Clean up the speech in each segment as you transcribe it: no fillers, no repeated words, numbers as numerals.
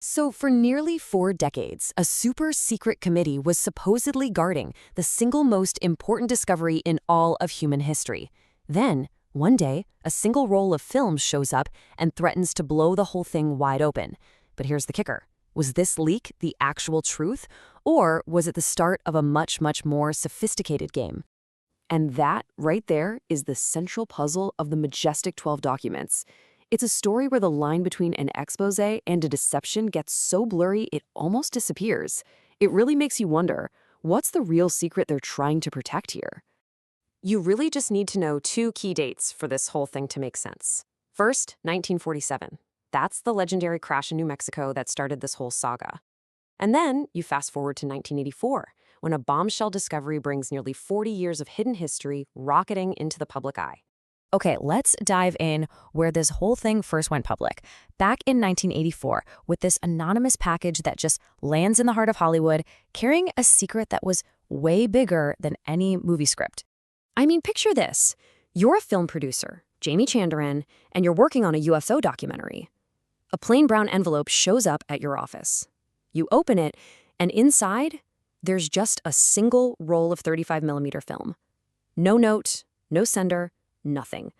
So, for nearly 4 decades, a super secret committee was supposedly guarding the single most important discovery in all of human history. Then, one day, a single roll of film shows up and threatens to blow the whole thing wide open. But here's the kicker. Was this leak the actual truth, or was it the start of a much, much more sophisticated game? And that, right there, is the central puzzle of the Majestic 12 documents. It's a story where the line between an exposé and a deception gets so blurry it almost disappears. It really makes you wonder, what's the real secret they're trying to protect here? You really just need to know 2 key dates for this whole thing to make sense. First, 1947. That's the legendary crash in New Mexico that started this whole saga. And then you fast forward to 1984, when a bombshell discovery brings nearly 40 years of hidden history rocketing into the public eye. Okay, let's dive in where this whole thing first went public. Back in 1984, with this anonymous package that just lands in the heart of Hollywood, carrying a secret that was way bigger than any movie script. I mean, picture this. You're a film producer, Jamie Chandaran, and you're working on a UFO documentary. A plain brown envelope shows up at your office. You open it, and inside, there's just a single roll of 35mm film. No note, no sender, nothing.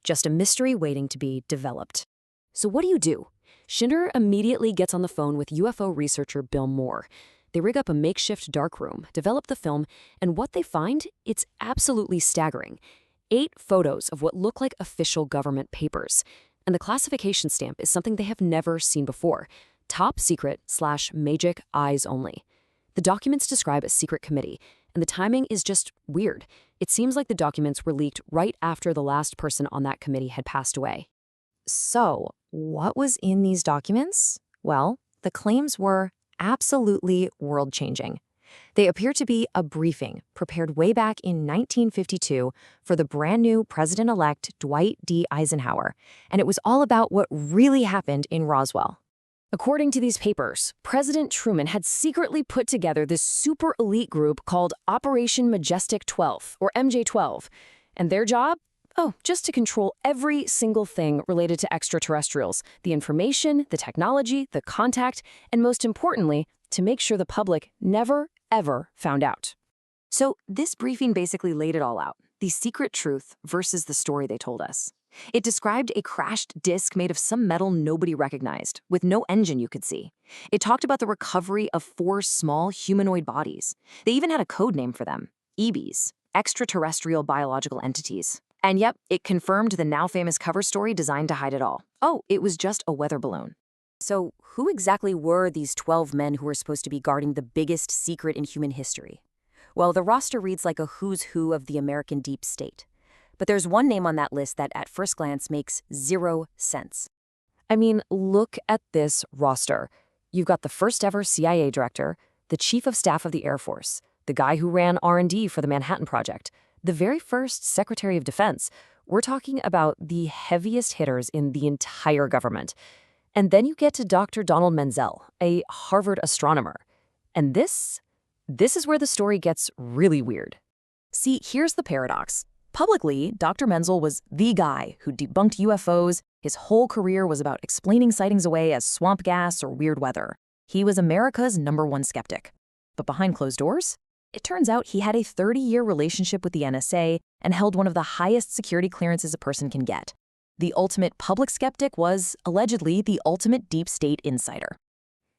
Just a mystery waiting to be developed. So what do? Shinder immediately gets on the phone with UFO researcher Bill Moore. They rig up a makeshift darkroom, develop the film, and what they find, it's absolutely staggering. 8 photos of what look like official government papers. And the classification stamp is something they have never seen before. Top secret / magic eyes only. The documents describe a secret committee, and the timing is just weird. It seems like the documents were leaked right after the last person on that committee had passed away. So, what was in these documents? Well, the claims were absolutely world-changing. They appear to be a briefing prepared way back in 1952 for the brand new President-elect Dwight D. Eisenhower, and it was all about what really happened in Roswell. According to these papers, President Truman had secretly put together this super elite group called Operation Majestic 12, or MJ-12, and their job? Oh, just to control every single thing related to extraterrestrials, the information, the technology, the contact, and most importantly, to make sure the public never, ever found out. So this briefing basically laid it all out, the secret truth versus the story they told us. It described a crashed disc made of some metal nobody recognized, with no engine you could see. It talked about the recovery of 4 small humanoid bodies. They even had a code name for them, EBs, extraterrestrial biological entities. And yep, it confirmed the now famous cover story designed to hide it all. Oh, it was just a weather balloon. So who exactly were these 12 men who were supposed to be guarding the biggest secret in human history? Well, the roster reads like a who's who of the American deep state. But there's one name on that list that at first glance makes 0 sense. I mean, look at this roster. You've got the first ever CIA director, the chief of staff of the Air Force, the guy who ran R&D for the Manhattan Project, the very first Secretary of Defense. We're talking about the heaviest hitters in the entire government. And then you get to Dr. Donald Menzel, a Harvard astronomer. And this is where the story gets really weird. See, here's the paradox. Publicly, Dr. Menzel was the guy who debunked UFOs. His whole career was about explaining sightings away as swamp gas or weird weather. He was America's #1 skeptic. But behind closed doors, it turns out he had a 30-year relationship with the NSA and held one of the highest security clearances a person can get. The ultimate public skeptic was, allegedly, the ultimate deep state insider.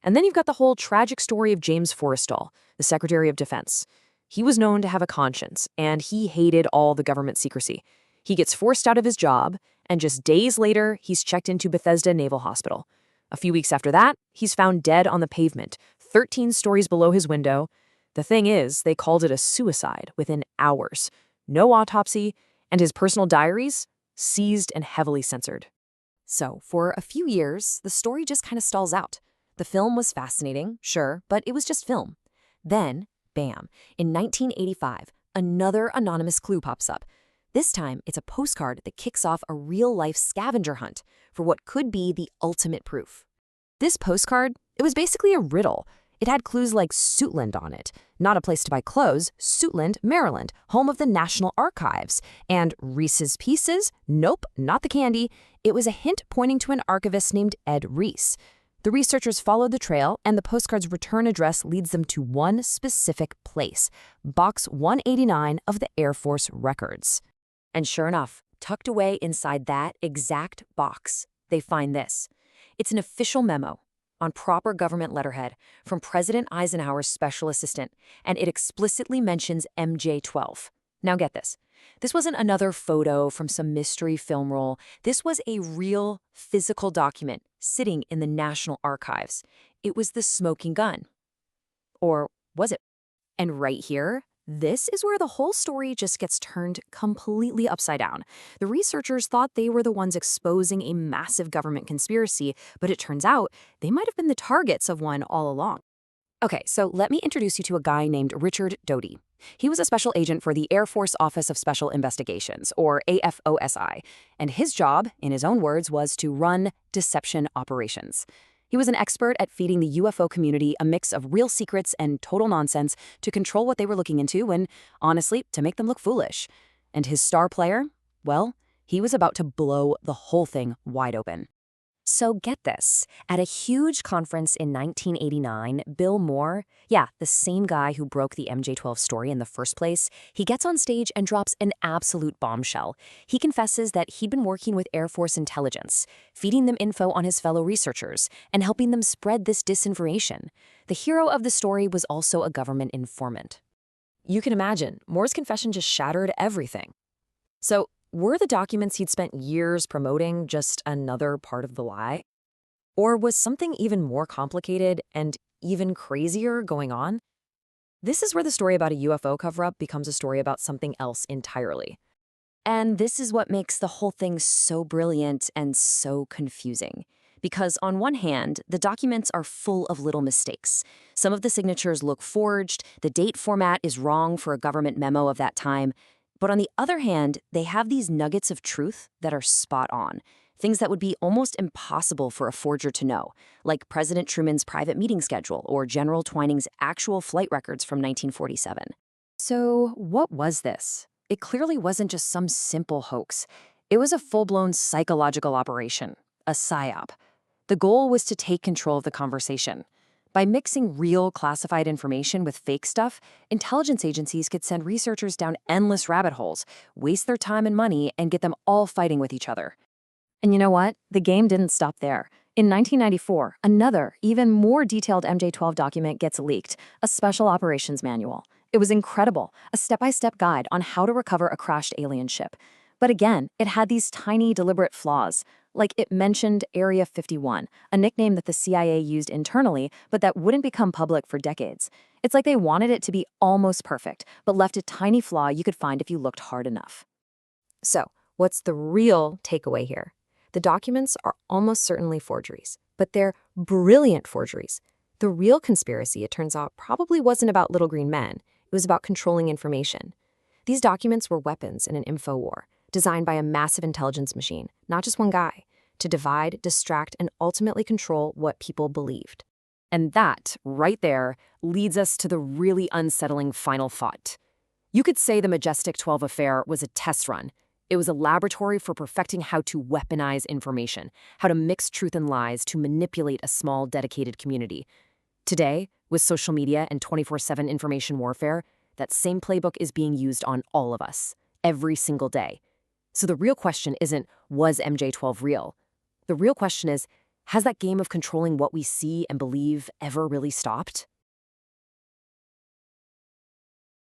And then you've got the whole tragic story of James Forrestal, the Secretary of Defense. He was known to have a conscience, and he hated all the government secrecy. He gets forced out of his job, and just days later, he's checked into Bethesda Naval Hospital. A few weeks after that, he's found dead on the pavement, 13 stories below his window. The thing is, they called it a suicide within hours. No autopsy, and his personal diaries seized and heavily censored. So, for a few years, the story just kind of stalls out. The film was fascinating, sure, but it was just film. Then, bam, in 1985, another anonymous clue pops up. This time, it's a postcard that kicks off a real-life scavenger hunt for what could be the ultimate proof. This postcard, it was basically a riddle. It had clues like Suitland on it, not a place to buy clothes, Suitland, Maryland, home of the National Archives, and Reese's Pieces, nope, not the candy. It was a hint pointing to an archivist named Ed Reese. The researchers followed the trail, and the postcard's return address leads them to one specific place, Box 189 of the Air Force records. And sure enough, tucked away inside that exact box, they find this. It's an official memo on proper government letterhead from President Eisenhower's special assistant, and it explicitly mentions MJ-12. Now get this. This wasn't another photo from some mystery film roll. This was a real physical document sitting in the National Archives. It was the smoking gun. Or was it? And right here, this is where the whole story just gets turned completely upside down. The researchers thought they were the ones exposing a massive government conspiracy, but it turns out they might have been the targets of one all along. Okay, so let me introduce you to a guy named Richard Doty. He was a special agent for the Air Force Office of Special Investigations, or AFOSI, and his job, in his own words, was to run deception operations. He was an expert at feeding the UFO community a mix of real secrets and total nonsense to control what they were looking into and, honestly, to make them look foolish. And his star player? Well, he was about to blow the whole thing wide open. So get this, at a huge conference in 1989, Bill Moore, the same guy who broke the MJ-12 story in the first place, he gets on stage and drops an absolute bombshell. He confesses that he'd been working with Air Force intelligence, feeding them info on his fellow researchers, and helping them spread this disinformation. The hero of the story was also a government informant. You can imagine, Moore's confession just shattered everything. So, were the documents he'd spent years promoting just another part of the lie? Or was something even more complicated and even crazier going on? This is where the story about a UFO cover-up becomes a story about something else entirely. And this is what makes the whole thing so brilliant and so confusing. Because on one hand, the documents are full of little mistakes. Some of the signatures look forged, the date format is wrong for a government memo of that time. But on the other hand, they have these nuggets of truth that are spot on, things that would be almost impossible for a forger to know, like President Truman's private meeting schedule or General Twining's actual flight records from 1947. So what was this? It clearly wasn't just some simple hoax. It was a full-blown psychological operation, a psyop. The goal was to take control of the conversation. By mixing real classified information with fake stuff, intelligence agencies could send researchers down endless rabbit holes, waste their time and money, and get them all fighting with each other. And you know what? The game didn't stop there. In 1994, another, even more detailed MJ-12 document gets leaked, a special operations manual. It was incredible, a step-by-step guide on how to recover a crashed alien ship. But again, it had these tiny, deliberate flaws. Like it mentioned Area 51, a nickname that the CIA used internally, but that wouldn't become public for decades. It's like they wanted it to be almost perfect, but left a tiny flaw you could find if you looked hard enough. So, what's the real takeaway here? The documents are almost certainly forgeries, but they're brilliant forgeries. The real conspiracy, it turns out, probably wasn't about little green men. It was about controlling information. These documents were weapons in an info war, designed by a massive intelligence machine, not just one guy, to divide, distract, and ultimately control what people believed. And that, right there, leads us to the really unsettling final thought. You could say the Majestic 12 affair was a test run. It was a laboratory for perfecting how to weaponize information, how to mix truth and lies to manipulate a small, dedicated community. Today, with social media and 24/7 information warfare, that same playbook is being used on all of us, every single day. So the real question isn't, was MJ-12 real? The real question is, has that game of controlling what we see and believe ever really stopped?